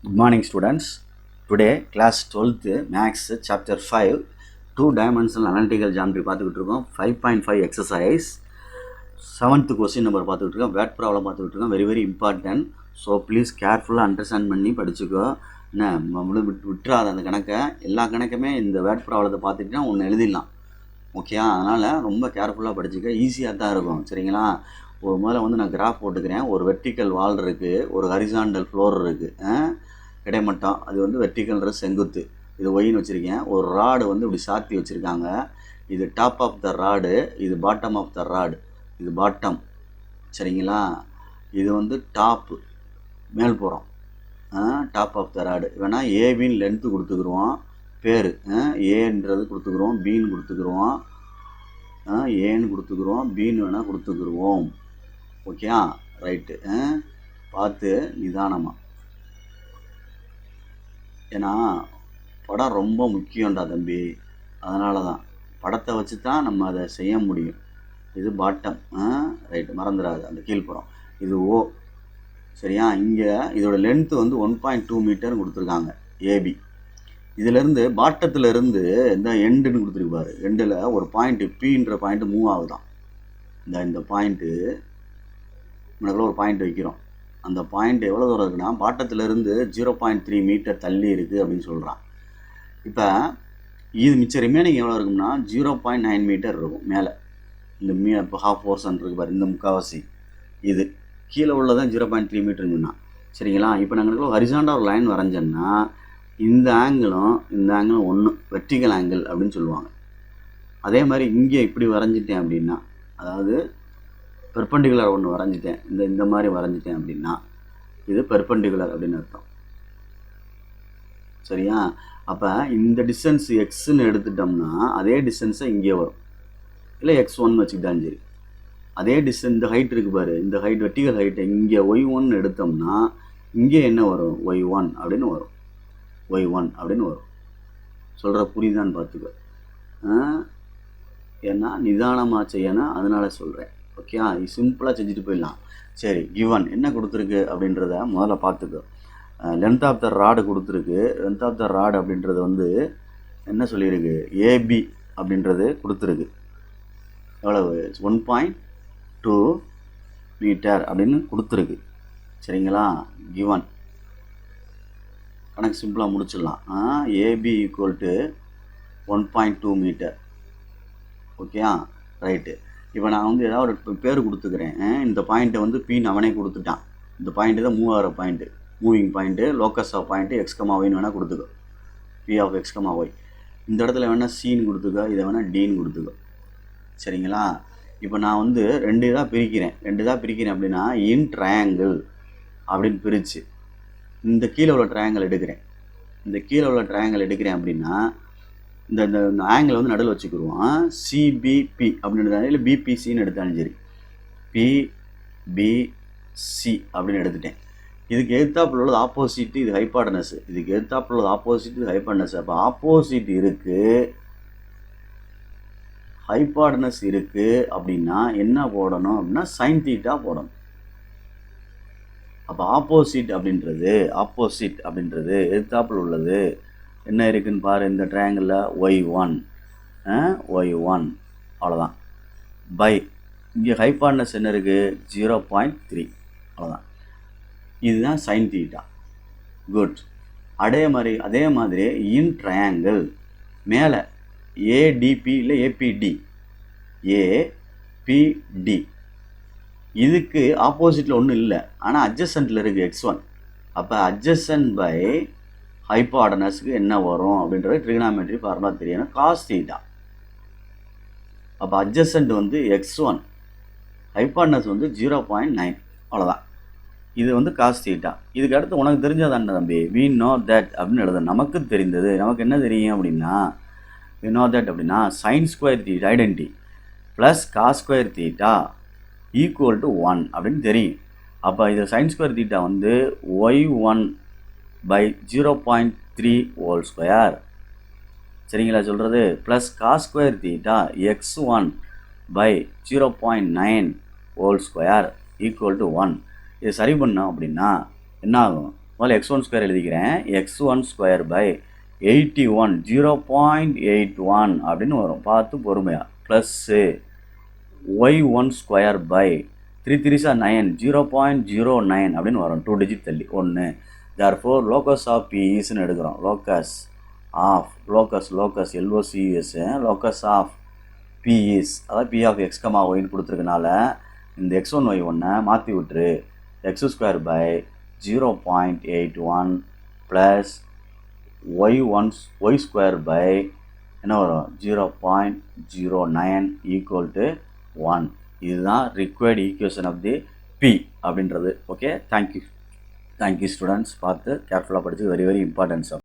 Good morning, students. Today, class 12th Maths Chapter 5 2-dimensional analytical geometry பார்த்துக்கிட்டு இருக்கோம். 5.5 exercise 7th question number பார்த்துக்கிட்டு இருக்கோம். word problem பார்த்துக்கிட்டு இருக்கோம். very important. So please carefully understand பண்ணி படிச்சுக்கோ. என்ன விட்டுறாத அந்த கணக்கை. எல்லா கணக்குமே இந்த word problemத்தை பார்த்துக்கிட்டா ஒன்று எழுதிடலாம். ஓகேயா? அதனால் ரொம்ப கேர்ஃபுல்லாக படிச்சுக்க. ஈஸியாக தான் இருக்கும். சரிங்களா? ஒரு முதல்ல நான் கிராஃப் போட்டுக்கிறேன். ஒரு வெர்டிக்கல் வால் இருக்குது, ஒரு ஹரிசாண்டல் ஃப்ளோர் இருக்குது, கிடைமட்டம். அது வெர்டிக்கல்ன்ற செங்குத்து. இது ஒயின்னு வச்சுருக்கேன். ஒரு ராடு இப்படி சாத்தி வச்சுருக்காங்க. இது டாப் ஆஃப் த ராடு, இது பாட்டம் ஆஃப் த ராடு. இது பாட்டம். சரிங்களா? இது டாப்பு, மேல்புறம், டாப் ஆஃப் த ராடு. வேணால் ஏபின்னு லென்த்து கொடுத்துக்குருவோம். பேர் ஏன்றது கொடுத்துக்குருவோம், பின்னு கொடுத்துக்குருவோம், ஏன்னு கொடுத்துக்குருவோம், பின்னு வேணால் கொடுத்துக்குருவோம். ஓகேயா? ரைட்டு. பார்த்து நிதானமாக. ஏன்னா படம் ரொம்ப முக்கியம்டா தம்பி. அதனால தான் படத்தை வச்சு தான் நம்ம அதை செய்ய முடியும். இது பாட்டம். ரைட்டு, மறந்துடாது. அந்த கீழ்ப்புறம் இது ஓ. சரியா? இங்கே இதோட லென்த்து 1.2 மீட்டர் கொடுத்துருக்காங்க ஏபி. இதிலேருந்து பாட்டத்திலேருந்து இந்த எண்டுன்னு கொடுத்துருப்பாரு. எண்டில் ஒரு பாயிண்ட்டு பின்ற பாயிண்ட்டு மூவ் ஆகுதான். இந்த பாயிண்ட்டு நமக்குள்ள ஒரு பாயிண்ட் வைக்கிறோம். அந்த பாயிண்ட் எவ்வளோ தூரம் இருக்குன்னா பாட்டத்திலேருந்து 0.3 மீட்டர் தள்ளி இருக்குது அப்படின்னு சொல்கிறான். இப்போ இது மிச்சம் ரிமைனிங் எவ்வளோ இருக்கும்னா 0.9 மீட்டர் இருக்கும் மேலே. இந்த இப்போ ஹாஃப் போர்ஷன் இருக்குது பாரு, இந்த முக்கால்வாசி. இது கீழே உள்ளதான் 0.3 மீட்டருங்கண்ணா. சரிங்களா? இப்போ நாங்கள் ஹரிசாண்டல் ஒரு லைன் வரைஞ்சோன்னா இந்த ஆங்கிளும் ஒன்று, வெர்டிக்கல் ஆங்கிள் அப்படின்னு சொல்லுவாங்க. அதே மாதிரி இங்கே இப்படி வரைஞ்சிட்டேன் அப்படின்னா, அதாவது பெர்பெண்டிகுலர் ஒன்று வரைஞ்சிட்டேன், இந்த மாதிரி வரைஞ்சிட்டேன் அப்படின்னா இது பெர்பெண்டிகுலர் அப்படின்னு அர்த்தம். சரியா? அப்போ இந்த டிஸ்டன்ஸ் எக்ஸ்ன்னு எடுத்துட்டோம்னா அதே டிஸ்டன்ஸை இங்கே வரும். இல்லை x1 வச்சுக்கிட்டாலும் சரி. அதே டிஸ்டன்ஸ் இந்த ஹைட் இருக்குது பாரு, இந்த ஹைட் வெர்டிகல் ஹைட்டை இங்கே y1 எடுத்தோம்னா இங்கே என்ன வரும்? y1 அப்படின்னு வரும். y1 அப்படின்னு வரும். சொல்கிற புரியுதான்னு பார்த்துக்க. ஏன்னா நிதானமாக செய்யணும், அதனால சொல்கிறேன். ஓகே, இது சிம்பிளாக செஞ்சுட்டு போயிடலாம். சரி, கிவன் என்ன கொடுத்துருக்கு அப்படின்றத முதல்ல பார்த்துக்கோ. லென்த் ஆஃப் த ராடு கொடுத்துருக்கு. லென்த் ஆஃப் த ராடு அப்படின்றது என்ன சொல்லியிருக்கு? ஏபி அப்படின்றது கொடுத்துருக்கு. எவ்வளவு? 1.2 மீட்டர் அப்படின்னு கொடுத்துருக்கு. சரிங்களா? கிவன் கணக்கு சிம்பிளாக முடிச்சிடலாம். AB equal to 1.2 metre. ஓகேயா? ரைட்டு. இப்போ நான் ஏதாவது ஒரு பேர் கொடுத்துக்கிறேன். இந்த பாயிண்ட்டை பின்னு அவனே கொடுத்துட்டான். இந்த பாயிண்ட்டு தான் மூவ் ஆகிற point, moving point, locus of point எக்ஸ்கமாவைன்னு வேணால் கொடுத்துக்கோ. P of எக்ஸ்கமாவை. இந்த இடத்துல வேணால் சின்னு கொடுத்துக்கோ, இதை வேணால் டின்னு கொடுத்துக்கோ. சரிங்களா? இப்போ நான் ரெண்டு இதாக பிரிக்கிறேன் அப்படின்னா இன் ட்ரையாங்கிள் அப்படின்னு பிரித்து இந்த கீழே உள்ள ட்ரையாங்கிள் எடுக்கிறேன் அப்படின்னா இந்த ஆங்கிள் நடுவில் வச்சுக்கிடுவோம். சிபிபி அப்படின்னு எடுத்தாலும் இல்லை பிபிசின்னு எடுத்தாலும் சரி, பிபிசி அப்படின்னு எடுத்துட்டேன். இதுக்கு எதிர்த்தாப்புல உள்ளது ஆப்போசிட், இது ஹைபார்டனஸ். இதுக்கு எதிர்த்தாப்புல உள்ளது ஆப்போசிட், இது ஹைபார்டனஸ். அப்போ ஆப்போசிட் இருக்குது, ஹைபார்டனஸ் இருக்குது அப்படின்னா என்ன போடணும் அப்படின்னா சைன் தீட்டா போடணும். அப்போ ஆப்போசிட் அப்படின்றது எதிர்த்தாப்புல உள்ளது என்ன இருக்குன்னு பாரு. இந்த ட்ரையாங்கிளில் y1 அவ்வளோதான். பை இங்கே ஹைபார்டனஸ் என்ன இருக்குது? 0.3. அவ்வளோதான். இதுதான் சைன் தீட்டா. குட். அதே மாதிரி இன் ட்ரையாங்கிள் மேலே ஏடிபி இல்லை ஏபிடி, ஏபிடி இதுக்கு ஆப்போசிட்டில் ஒன்றும் இல்லை, ஆனால் அட்ஜசன்ட்டில் இருக்குது x1. அப்போ அட்ஜசன்ட் பை ஹைபார்டனஸுக்கு என்ன வரும் அப்படின்றது ட்ரிகனாமெட்ரி ஃபார்முலா தெரியணும். Cos theta. அப்போ அட்ஜசன்ட் x1, ஹைபார்டனஸ் 0.9. அவ்வளோதான். இது காஸ் தீட்டா. இதுக்கு அடுத்து உனக்கு தெரிஞ்சதான தம்பி, வி நோ தட் அப்படின்னு எழுத. நமக்கு தெரிந்தது, நமக்கு என்ன தெரியும் அப்படின்னா வி நோ தட் அப்படின்னா sine square theta identity plus cos square theta equal to 1 அப்படின்னு தெரியும். அப்போ இது sine square theta y1 by 0.3 whole square. சரிங்களா சொல்கிறது? Plus cos square theta x1 by 0.9 whole square equal to 1. இது சரி பண்ணோம் அப்படின்னா என்ன ஆகும்? முதல்ல எக்ஸ் ஒன் ஸ்கொயர் எழுதிக்கிறேன். எக்ஸ் ஒன் ஸ்கொயர் பை 81 0.81 அப்படின்னு வரும், பார்த்து பொறுமையாக. Plus y one square by 3 3 sir 9 0.09 அப்படின்னு வரும், 2 டிஜிட் தள்ளி 1. therefore லோக்கஸ் ஆஃப் பிஇஸ்ன்னு எடுக்கிறோம். Locus LOCUS locus of P is, அதாவது பி ஆஃப் எக்ஸ் கமா ஒய்ன்னு கொடுத்துருக்கனால இந்த எக்ஸ் ஒன் ஒய் ஒன்னை மாற்றி விட்டுரு. X square by 0.81 plus y square by என்ன வரும் 0.09 ஈக்குவல் டு 1. இதுதான் required equation of the P அப்படின்றது. Okay, thank you students. பார்த்து கேர்ஃபுல்லாக படித்து வெரி வெரி இம்பார்ட்டன்ஸ்.